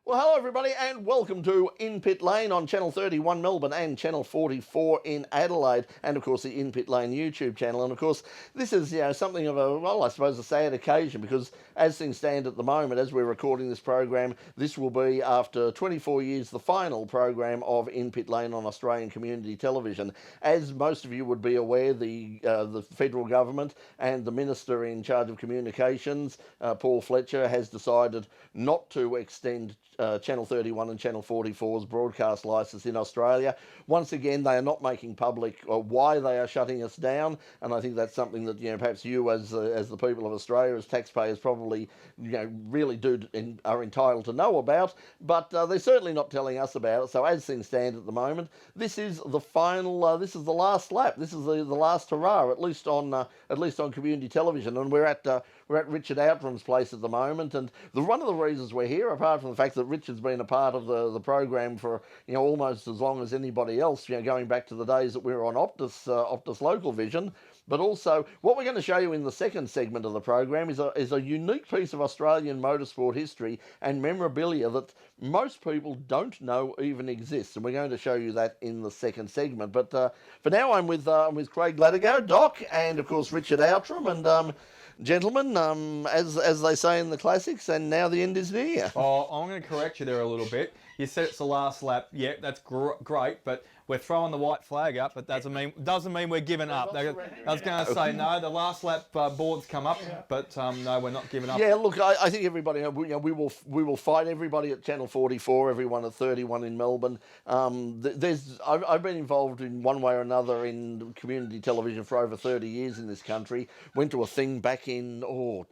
Well, hello everybody, and welcome to In Pit Lane on Channel 31 Melbourne and Channel 44 in Adelaide, and of course the In Pit Lane YouTube channel. And of course, this is something of a, well, I suppose a sad occasion, because as things stand at the moment, as we're recording this program, this will be, after 24 years, the final program of In Pit Lane on Australian community television. As most of you would be aware, the federal government and the Minister in charge of communications, Paul Fletcher, has decided not to extend Channel 31 and Channel 44's broadcast licence in Australia. Once again, they are not making public why they are shutting us down, and I think that's something that perhaps you, as the people of Australia, as taxpayers, probably really are entitled to know about. But they're certainly not telling us about it. So as things stand at the moment, this is the final. This is the last lap. This is the last hurrah, at least on community television, and we're at Richard Outram's place at the moment. And one of the reasons we're here, apart from the fact that Richard's been a part of the program for almost as long as anybody else, going back to the days that we were on Optus Local Vision, but also what we're going to show you in the second segment of the program is a unique piece of Australian motorsport history and memorabilia that most people don't know even exists, and we're going to show you that in the second segment. But for now, I'm with Craig Latigo, Doc, and of course Richard Outram, and gentlemen, as they say in the classics, and now the end is near. Oh, I'm going to correct you there a little bit. You said it's the last lap. Yeah, that's great, but we're throwing the white flag up. It doesn't mean we're giving up. I was going to say no. The last lap boards come up, but no, we're not giving up. Yeah, look, I think everybody, we will fight everybody at Channel 44, everyone at 31 in Melbourne. I've been involved in one way or another in community television for over 30 years in this country. Went to a thing back in the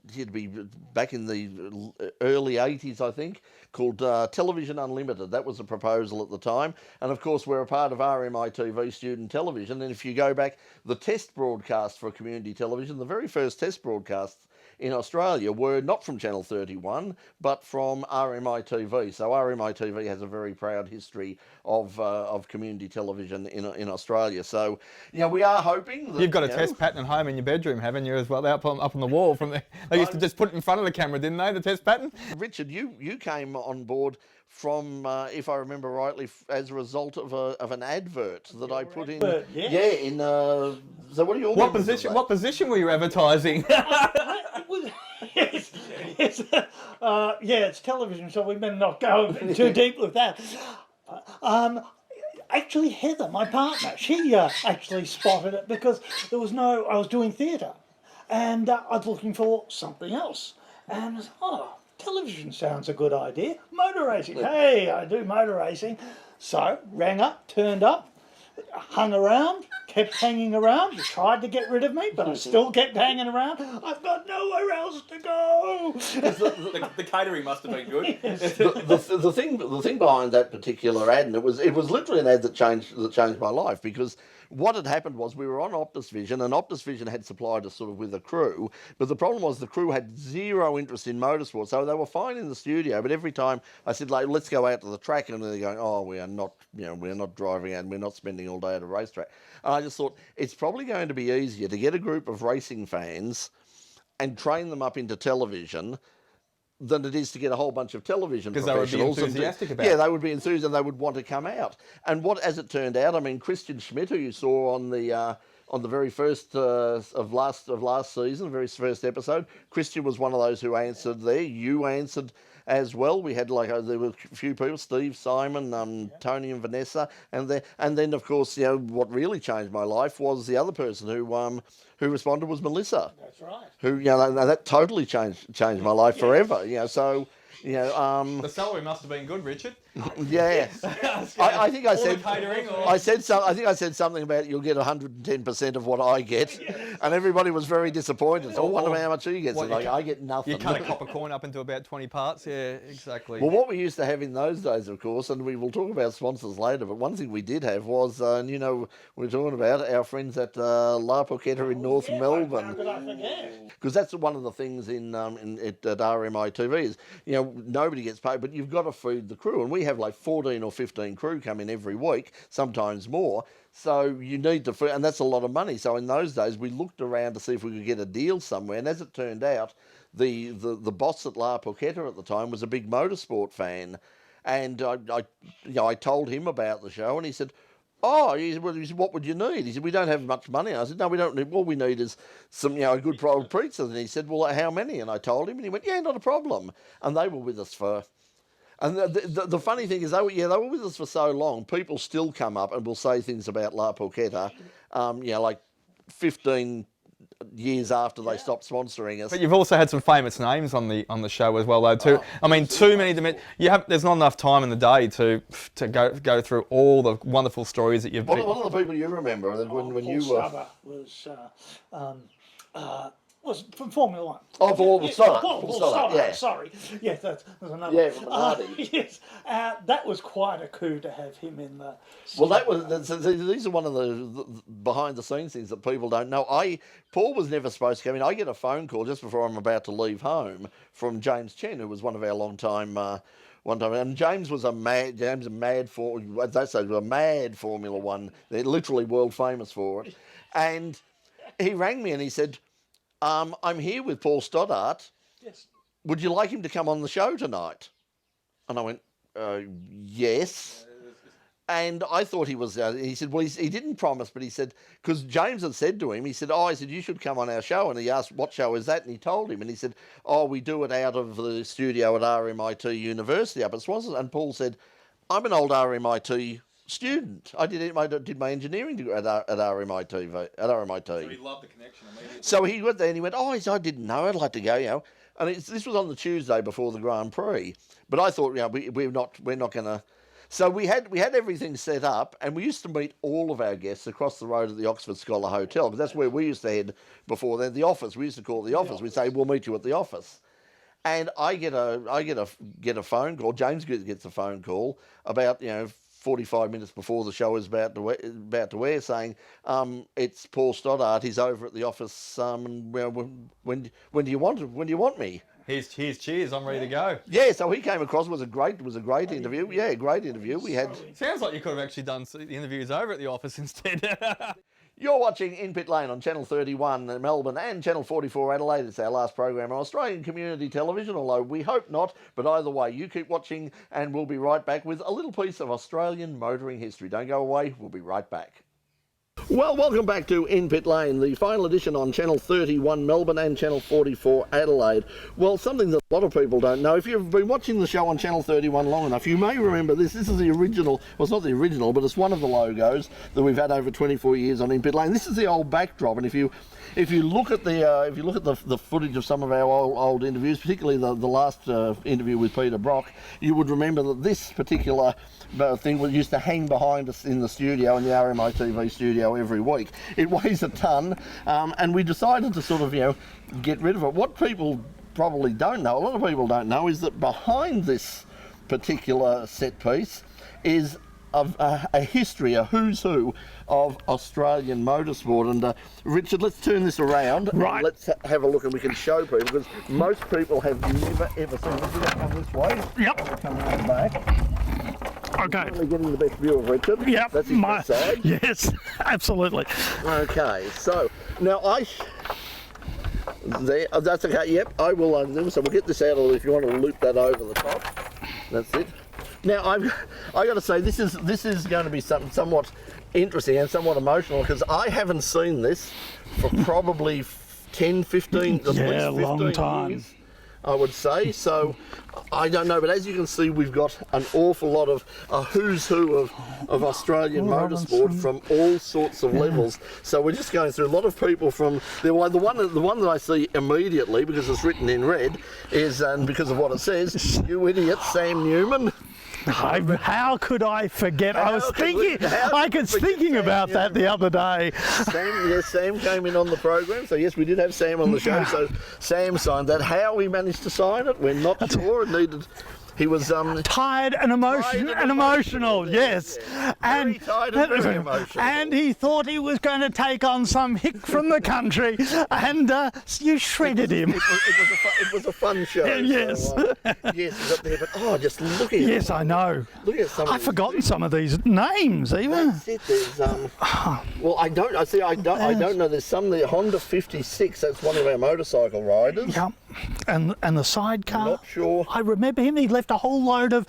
early 80s, I think, called Television Unlimited. That was a proposal at the time, and of course we're a part of RMITV Student Television. And if you go back, the test broadcast for community television, the very first test broadcasts in Australia were not from Channel 31, but from RMITV. So RMITV has a very proud history of community television in Australia. So we are hoping that, you've got a test pattern at home in your bedroom, haven't you, as well, up on the wall from there. They used to just put it in front of the camera, didn't they, the test pattern? Richard, you came on board from, if I remember rightly, as a result of an advert that I put in. So what are your What position were you advertising? It's television, so we better not go too deep with that. Actually, Heather, my partner, she actually spotted it because I was doing theatre, and I was looking for something else, and I was, television sounds a good idea. Motor racing, hey, I do motor racing. So, rang up, turned up, hung around, kept hanging around. He tried to get rid of me, but I still kept hanging around. I've got nowhere else to go. The catering must have been good. Yes. the thing behind that particular ad, and it was literally an ad that changed my life, because what had happened was we were on Optus Vision, and Optus Vision had supplied us sort of with a crew, but the problem was the crew had zero interest in motorsport. So they were fine in the studio, but every time I said, like, let's go out to the track, and they're going, oh, we are not driving out, and we're not spending all day at a racetrack. And I just thought, it's probably going to be easier to get a group of racing fans and train them up into television than it is to get a whole bunch of television professionals. Because they would be enthusiastic about it. Yeah, they would be enthusiastic, and they would want to come out. And as it turned out, I mean, Christian Schmidt, who you saw on the very first of last season, the very first episode, Christian was one of those who answered there. You answered as well. We had there were a few people: Steve, Simon, Tony, and Vanessa, and then of course what really changed my life was the other person who responded was Melissa. That's right. Who that totally changed my life forever. So. The salary must have been good, Richard. Yeah, I think I said. Catering, I think I said something about you'll get 110% of what I get, and everybody was very disappointed. So I wonder how much he gets. I get nothing. You cut a copper coin up into about 20 parts. Yeah, exactly. Well, what we used to have in those days, of course, and we will talk about sponsors later, but one thing we did have was, we're talking about our friends at La Porchetta in North Melbourne. Because that's one of the things at RMITV is, nobody gets paid, but you've got to feed the crew, and we have like 14 or 15 crew come in every week, sometimes more. So you need to feed, and that's a lot of money. So in those days, we looked around to see if we could get a deal somewhere, and as it turned out, the boss at La Porchetta at the time was a big motorsport fan. And I told him about the show, and he said, "Oh," he said, "What would you need?" He said, "We don't have much money." I said, "No, we don't need. All we need is some, a good old preacher." And he said, "Well, how many?" And I told him, and he went, "Yeah, not a problem." And they were with us for. And the funny thing is, they were with us for so long. People still come up and will say things about La Porchetta, like 15 years after they stopped sponsoring us. But you've also had some famous names on the show as well, though. Too. I mean, too many. There's not enough time in the day to go through all the wonderful stories that you've. What are the people you remember when you were? Was from Formula One. Oh, Paul Stoddart. Paul Stoddart, yeah. Sorry. Yes, there's another. Yeah, from Hardy. Yes, that was quite a coup to have him in the. Well, these are one of the behind the scenes things that people don't know. Paul was never supposed to come in. I get a phone call just before I'm about to leave home from James Chen, who was one of our long time. And James was a mad Formula One. They're literally world famous for it. And he rang me and he said, "I'm here with Paul Stoddart. Yes. Would you like him to come on the show tonight?" And I went, "Yes." And I thought he was. He said, "Well, he didn't promise, but he said because James had said to him, he said, you should come on our show." And he asked, "What show is that?" And he told him, and he said, "Oh, we do it out of the studio at RMIT University up at Swansea." And Paul said, "I'm an old RMIT student. I did my engineering degree at RMIT. So he loved the connection immediately. So he went there and he went, "Oh," he said, "I didn't know. I'd like to go, And this was on the Tuesday before the Grand Prix. But I thought, we're not going to. So we had everything set up, and we used to meet all of our guests across the road at the Oxford Scholar Hotel, because that's where we used to head before then. The office. We used to call it the office. We'd say, "We'll meet you at the office." And I get a phone call. James gets a phone call about 45 minutes before the show is about to air, saying, "It's Paul Stoddart. He's over at the office. And when do you want me?" Here's cheers. I'm ready to go. Yeah, so he came across. It was a great interview. Yeah, great interview. We had. Sounds like you could have actually done the interviews over at the office instead. You're watching In Pit Lane on Channel 31 in Melbourne and Channel 44 Adelaide. It's our last program on Australian community television, although we hope not. But either way, you keep watching and we'll be right back with a little piece of Australian motoring history. Don't go away. We'll be right back. Well, welcome back to In Pit Lane, the final edition on Channel 31 Melbourne and Channel 44 Adelaide. Well, something that a lot of people don't know, if you've been watching the show on Channel 31 long enough, you may remember this. This is the original, well, it's not the original, but it's one of the logos that we've had over 24 years on In Pit Lane. This is the old backdrop, and if you look at the footage of some of our old interviews, particularly the last interview with Peter Brock, you would remember that this particular thing used to hang behind us in the studio, in the RMITV studio every week. It weighs a ton, and we decided to sort of get rid of it. What people probably don't know, a lot of people don't know, is that behind this particular set piece is a history, a who's who of Australian motorsport. And Richard, let's turn this around. Right. And let's have a look, and we can show people, because most people have never ever seen this. We're going to come this way. Yep. Come around the back. Okay. Really getting the best view of Richard. Yep. That's his side. Yes, absolutely. Okay, so now there, that's okay. Yep, I will undo. So we'll get this out, if you want to loop that over the top. That's it. Now I got to say, this is going to be somewhat interesting and somewhat emotional, because I haven't seen this for probably 10, 15, at least 15 long time. years, I would say. So I don't know, but as you can see, we've got an awful lot of a who's who of Australian motorsport from all sorts of levels. So we're just going through a lot of people from the one that I see immediately, because it's written in red, is, and because of what it says, "You idiot, Sam Newman." How could I forget? I was thinking about that the other day. Sam came in on the program, so yes, we did have Sam on the show. So Sam signed that. How he managed to sign it, we're not sure. It needed. He was tired and emotional, yes. Very tired and very emotional. And he thought he was going to take on some hick from the country, and you shredded him. It was a fun show. Yes. So, yes, he's up there, but just look at Yes, I know. Look at some. I've forgotten some of these names even. That's it. There's well, I don't know. There's some, the Honda 56. That's one of our motorcycle riders. Yep. And the sidecar. Not sure. I remember him. He left a whole load of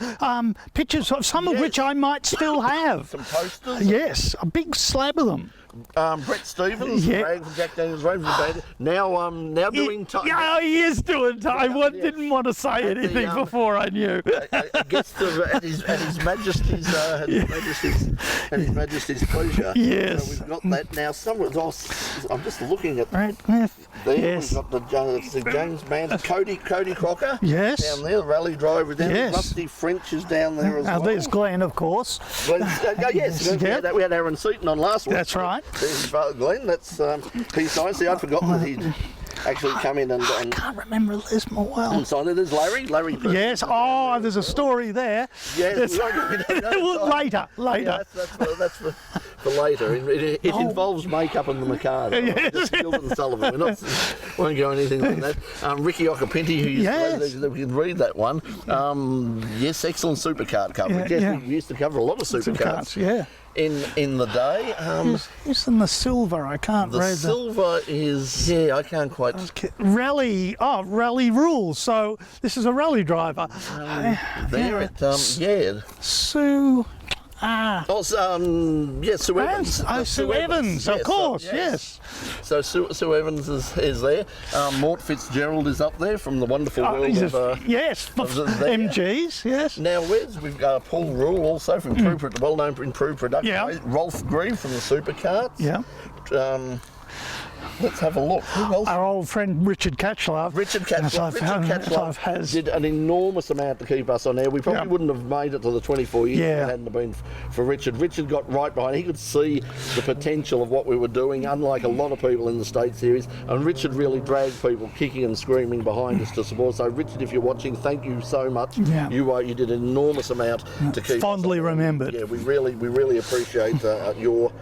pictures, of some of which I might still have. Some posters. Yes, a big slab of them. Brett Stevens, Yeah. Jack Daniels Raven, now doing time. Yeah, he is doing time. I didn't want to say anything before I knew. I guess at his Majesty's His Majesty's pleasure. Yes. So we've got that now. I'm just looking at Ratcliffe. there. Yes. We've got the James Mann, Cody Crocker. Yes. Down there, the rally driver down there. Yes. Rusty French is down there as Now well. there's Glenn, of course. Yes, Yep. we had Aaron Seaton on last week. That's right. There's Glenn. That's he's signed. See, I'd forgotten that he'd actually come in and Can't remember Les more well. sign it. There's Larry. Yes. Oh, there's a story there. Yes. We don't know. Later. Yeah, that's for later. It involves makeup and the Mikado. Yes. Just Gilbert Sullivan. Won't go anything like that. Ricky Occhipinti, who used to we can read that one. Yes, excellent supercard coverage. Yeah, Yes, we used to cover a lot of supercards. Yeah. In the day. Who's in the silver? I can't The read silver is I can't quite. Rally. Oh, rally rules. So this is a rally driver. There it Sue. Sue Evans. Sue Evans, of course, yes. So Sue Evans is there. Mort Fitzgerald is up there from the wonderful world of yes, MGs, yes. Now we've got Paul Rule also from well-known in True Production. Yeah. Rolf Grieve from the Supercards. Yeah. Let's have a look. Who else? Our old friend Richard Catchlove. Richard Catchlove did an enormous amount to keep us on air. We probably wouldn't have made it to the 24 years if it hadn't been for Richard. Richard got right behind. He could see the potential of what we were doing, unlike a lot of people in the State Series. And Richard really dragged people kicking and screaming behind us to support. So Richard, if you're watching, thank you so much. Yeah. You did an enormous amount to keep fondly us on air. remembered. Yeah, we really appreciate your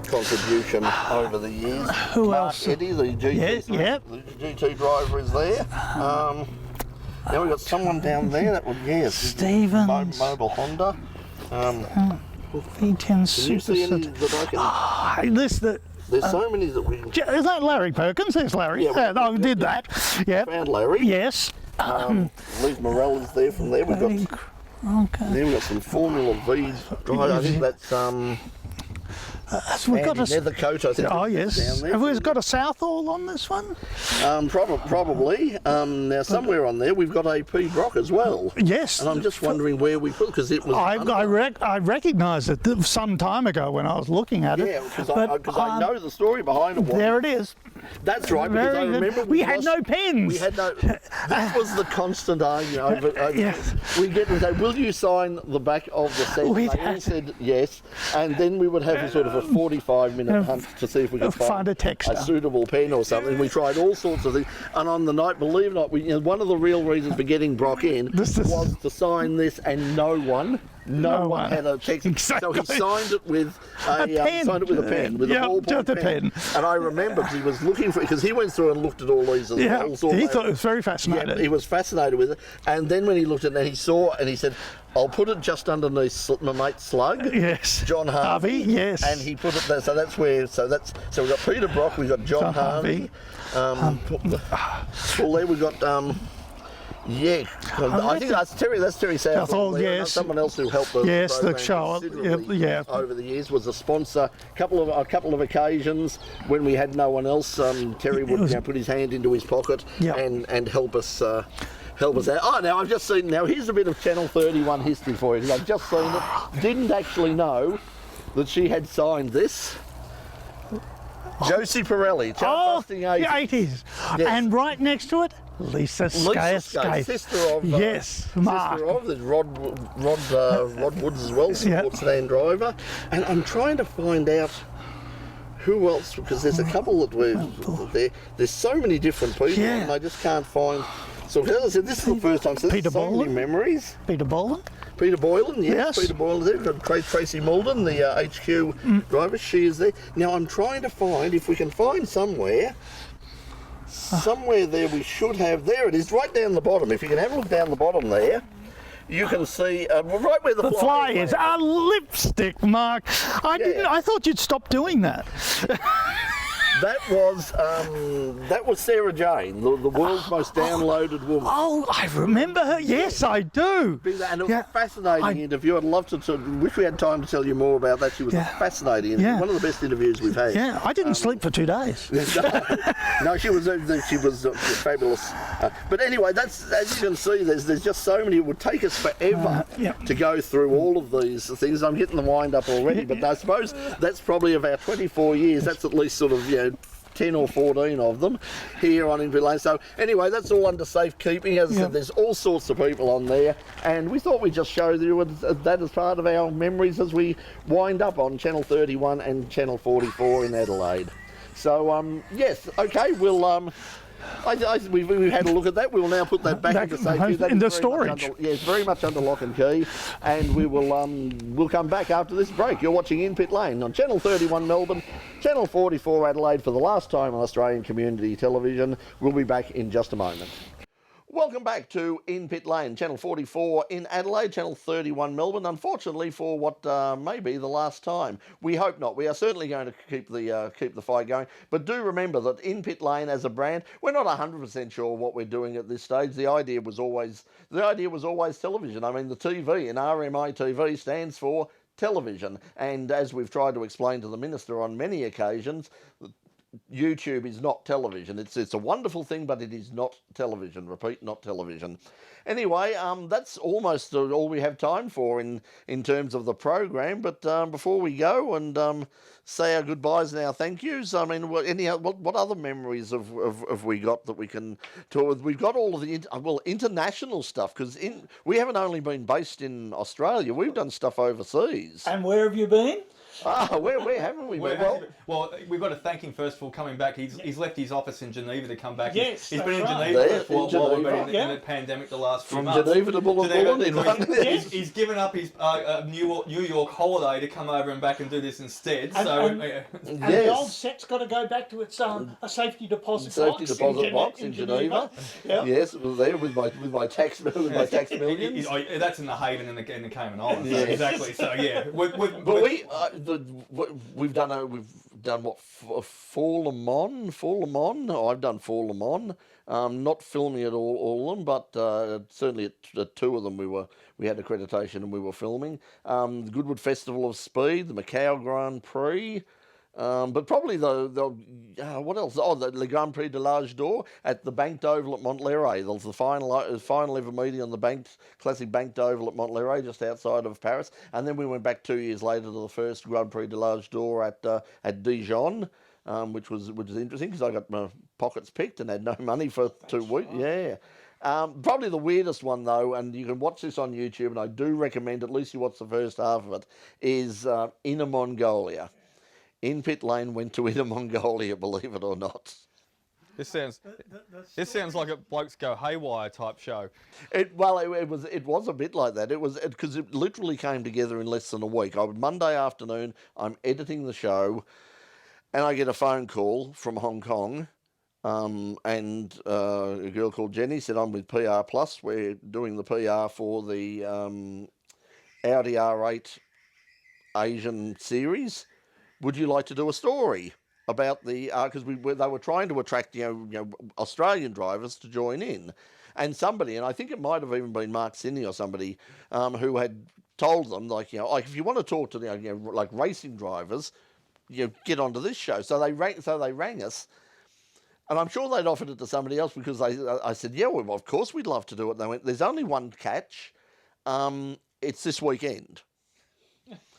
contribution over the years. Who Mark else? Eddy, the GT, the GT driver, is there. Now we've got someone down there. That was Stevens. Mobile Honda. V10 Can you see any that I can? There's so many that we is that Larry Perkins? There's Larry. Yeah, I did that. Yeah. found. Larry. Yes. Lee Morell is there from there. We've got we've got some Formula V drivers. I think that's We've got Andy a. Nethercoat, I think. Oh yes. Down there. Have we got a Southall on this one? Probably. Now somewhere on there we've got a P Brock as well. Yes. And I'm just wondering where we put, because it was. I recognised it some time ago when I was looking at it. Yeah, because I know the story behind it. There it is. That's right, because I remember we had no pens. We had no. This was the constant argument. Yes. We get to say, "Will you sign the back of the set?" They all said yes, and then we would have a sort of a 45-minute hunt to see if we could find a suitable pen or something. We tried all sorts of things, and on the night, believe it or not, one of the real reasons for getting Brock in was to sign this, and no one had a text. Exactly. So he signed it with a pen. Signed it with a pen, with a ballpoint pen. And I remember he was looking for it, because he went through and looked at all these as well. He thought it was very fascinating. Yeah, he was fascinated with it. And then when he looked at it, he saw and he said, "I'll put it just underneath my mate Slug." Yes. John Harvey. Yes. And he put it there. So that's where. So we've got Peter Brock. We've got John Harvey. Well, there we've got. I think that's Terry. That's Terry Southall. Yes. Someone else who helped the the show. Over the years was a sponsor. A couple of occasions when we had no one else. Terry would put his hand into his pocket and help us. Help us out. Oh, now I've just seen. Now here's a bit of Channel 31 history for you. I've just seen it. Didn't actually know that she had signed this. Josie Pirelli, chart-busting 80s. Yes. And right next to it, Lisa Skate. Sister of Mark. Sister of there's Rod Woods as well, sports sedan driver. And I'm trying to find out who else, because there's a couple that there's so many different people, and I just can't find. So as I said, this is the first time. So Peter so many memories. Peter Boland. Peter Boylan, yes. Peter Boylan there. We've got Tracy Malden, the HQ driver. She is there. Now I'm trying to find, if we can find somewhere there we should have, there it is, right down the bottom. If you can have a look down the bottom there, you can see right where the fly is. A lipstick mark. I thought you'd stop doing that. That was Sarah Jane, the world's most downloaded woman. Oh, I remember her. Yes, I do. And it was a fascinating interview. I'd love to wish we had time to tell you more about that. She was a fascinating interview. One of the best interviews we've had. Yeah, I didn't sleep for 2 days. No, she was fabulous. But anyway, that's, as you can see, there's just so many. It would take us forever to go through all of these things. I'm getting the wind up already, but I suppose that's probably about 24 years. That's at least sort of 10 or 14 of them here on In Pit Lane. So anyway, that's all under safekeeping. As I said, there's all sorts of people on there, and we thought we'd just show you that as part of our memories as we wind up on Channel 31 and Channel 44 in Adelaide. So yes, okay, we'll we've had a look at that. We will now put that back into safety. In the storage. Yes, very much under lock and key, and we will we'll come back after this break. You're watching In Pit Lane on Channel 31 Melbourne, Channel 44 Adelaide for the last time on Australian Community Television. We'll be back in just a moment. Welcome back to In Pit Lane, Channel 44 in Adelaide, Channel 31 Melbourne. Unfortunately, for what may be the last time. We hope not. We are certainly going to keep the fight going. But do remember that In Pit Lane as a brand, we're not 100% sure what we're doing at this stage. The idea was always television. I mean, the TV in RMITV stands for television. And as we've tried to explain to the Minister on many occasions, YouTube is not television. It's a wonderful thing, but it is not television. Repeat, not television. Anyway, that's almost all we have time for in terms of the program. But before we go and say our goodbyes and our thank yous, I mean, what other memories have we got that we can talk with? We've got all of the international stuff, because we haven't only been based in Australia. We've done stuff overseas. And where have you been? Where haven't we been? Well, we've got to thank him first for coming back. He's left his office in Geneva to come back. Yes, he's been in right. Geneva while we've been in the pandemic the last few months. From Geneva to Boulogne. He's given up his New York holiday to come over and back and do this instead. And the old set's got to go back to its a safety deposit box in Geneva. Yep. Yes, it was there with my tax millions. That's in the Haven in the Cayman Islands. Yes. So exactly. So yeah, we've done what, Four Le Mans? Oh, I've done Four Le Mans. Not filming at all of them, but certainly at two of them we had accreditation and we were filming. The Goodwood Festival of Speed, the Macau Grand Prix. But probably what else? Oh, the Le Grand Prix de l'Age d'Or at the Banked Oval at Montlhéry. There was the final ever meeting on the classic Banked Oval at Montlhéry, just outside of Paris. And then we went back 2 years later to the first Grand Prix de l'Age d'Or at Dijon, which was interesting because I got my pockets picked and had no money for 2 weeks. Yeah. Probably the weirdest one, though, and you can watch this on YouTube, and I do recommend at least you watch the first half of it, is Inner Mongolia. In Pit Lane went to Inner Mongolia, believe it or not. This sounds like a Blokes Go Haywire type show. It was a bit like that. It was because it literally came together in less than a week. Monday afternoon, I'm editing the show, and I get a phone call from Hong Kong, and a girl called Jenny said, "I'm with PR Plus. We're doing the PR for the Audi R8 Asian series. Would you like to do a story about the because they were trying to attract Australian drivers to join in, and somebody, and I think it might have even been Mark Sidney or somebody who had told them like if you want to talk to like racing drivers, get onto this show. So they rang us, and I'm sure they'd offered it to somebody else because I said well, of course we'd love to do it. And they went, there's only one catch, it's this weekend.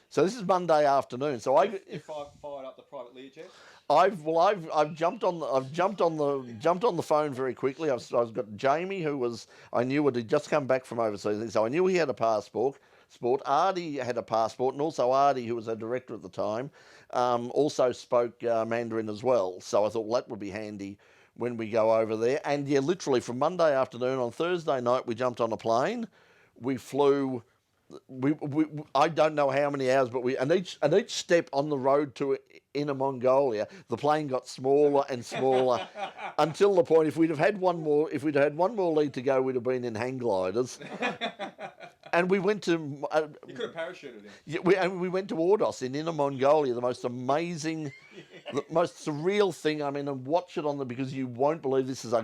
So this is Monday afternoon. So if I fired up the private Learjet, I've jumped on the phone very quickly. I've got Jamie, who I knew had just come back from overseas, so I knew he had a passport. Artie had a passport, and also Artie, who was a director at the time, also spoke Mandarin as well. So I thought, well, that would be handy when we go over there. And yeah, literally from Monday afternoon, on Thursday night, we jumped on a plane. We flew. I don't know how many hours, but each step on the road to Inner Mongolia, the plane got smaller and smaller until the point if we'd had one more lead to go, we'd have been in hang gliders. And we went to You could have parachuted in. yeah, we went to Ordos in Inner Mongolia, the most amazing, the most surreal thing. I mean, and watch it on because you won't believe this is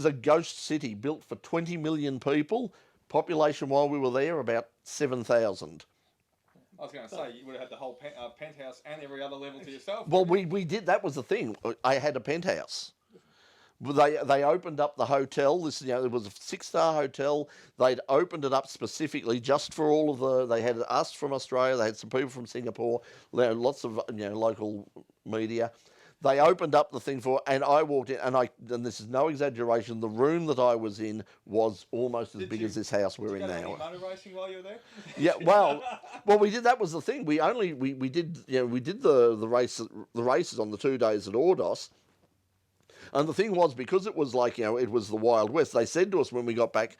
a ghost city built for 20 million people. Population while we were there about 7,000. I was going to say, you would have had the whole penthouse and every other level to yourself. Well, we did. That was the thing. I had a penthouse. They opened up the hotel. This, it was a 6-star hotel. They'd opened it up specifically just for all of they had us from Australia. They had some people from Singapore. Lots of local media. They opened up the thing and I walked in, and this is no exaggeration, the room that I was in was almost as big as this house we're in now. Did you go to any motor racing while you were there? Yeah, well, we did. That was the thing. We did the races on the 2 days at Ordos. And the thing was, because it was like, it was the Wild West, they said to us when we got back,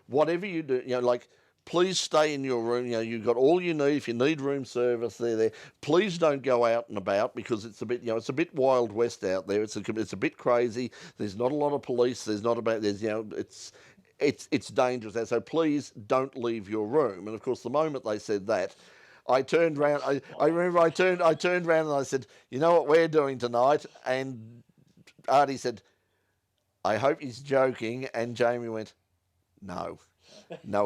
whatever you do, please stay in your room. You've got all you need. If you need room service, they're there. Please don't go out and about because it's a bit, it's a bit Wild West out there. It's a bit crazy. There's not a lot of police. It's dangerous there. So please don't leave your room. And of course, the moment they said that, I turned around. I remember I turned around and I said, you know what we're doing tonight? And Artie said, I hope he's joking. And Jamie went, no,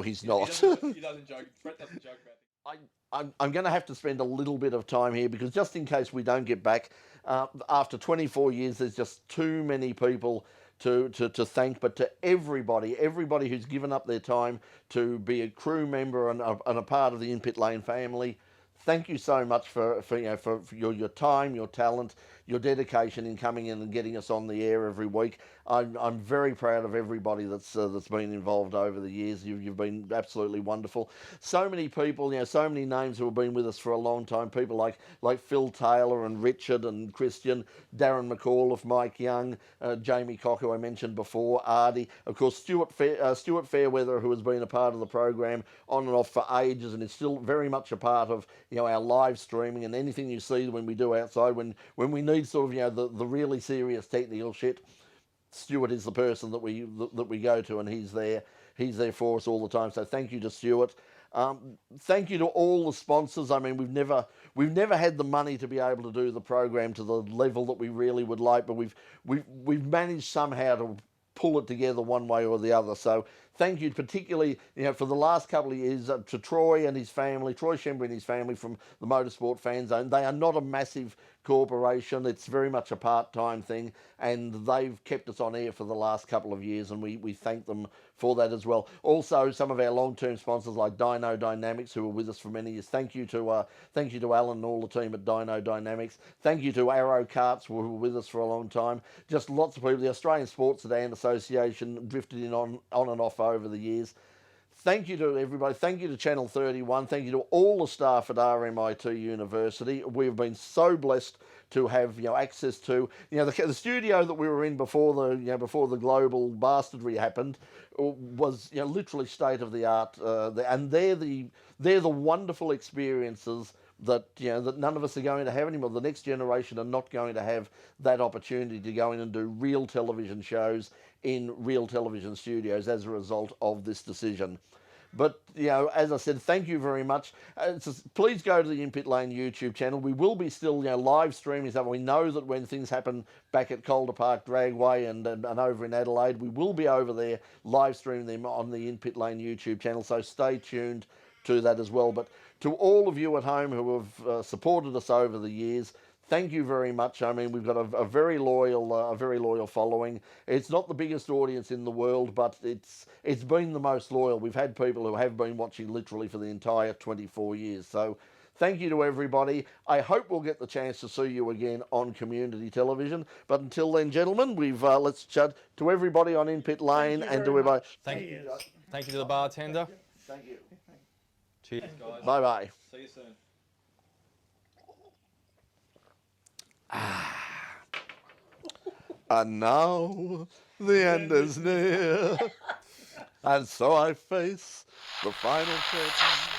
he's not. He doesn't joke. Brett doesn't joke about it. I'm going to have to spend a little bit of time here because just in case we don't get back, after 24 years, there's just too many people to thank, but to everybody who's given up their time to be a crew member and a part of the In Pit Lane family. Thank you so much for your time, your talent, your dedication in coming in and getting us on the air every week. I'm very proud of everybody that's been involved over the years. You've been absolutely wonderful. So many people, so many names who have been with us for a long time. People like Phil Taylor and Richard and Christian, Darren McAuliffe, Mike Young, Jamie Cock, who I mentioned before, Artie, of course Stuart Fairweather, who has been a part of the program on and off for ages and is still very much a part of our live streaming and anything you see when we do outside when we need sort of the really serious technical shit. Stuart is the person that we go to, and he's there for us all the time. So thank you to Stuart. Thank you to all the sponsors. I mean, we've never had the money to be able to do the program to the level that we really would like, but we've managed somehow to pull it together one way or the other. So thank you particularly, for the last couple of years to Troy and his family, Troy Shembury and his family from the Motorsport Fan Zone. They are not a massive corporation. It's very much a part-time thing, and they've kept us on air for the last couple of years, and we thank them for that as well. Also, some of our long-term sponsors like Dyno Dynamics, who were with us for many years. Thank you to Alan and all the team at Dyno Dynamics. Thank you to Arrow Karts, who were with us for a long time. Just lots of people. The Australian Sports Sedan Association drifted in on and off over the years. Thank you to everybody. Thank you to Channel 31. Thank you to all the staff at RMIT University. We've been so blessed to have access to the studio that we were in before the global bastardry happened was literally state of the art, and they're the wonderful experiences that that none of us are going to have anymore. The next generation are not going to have that opportunity to go in and do real television shows in real television studios as a result of this decision. But, as I said, thank you very much. Please go to the In Pit Lane YouTube channel. We will be still, live streaming stuff. We know that when things happen back at Calder Park Dragway and over in Adelaide, we will be over there live streaming them on the In Pit Lane YouTube channel. So stay tuned to that as well. But to all of you at home who have supported us over the years, thank you very much. I mean, we've got a very loyal following. It's not the biggest audience in the world, but it's been the most loyal. We've had people who have been watching literally for the entire 24 years. So thank you to everybody. I hope we'll get the chance to see you again on community television. But until then, gentlemen, let's chat to everybody on In Pit Lane and to everybody. Thank you to the bartender. Thank you. Cheers, guys. Bye-bye. See you soon. And now the end is near, and so I face the final curtain.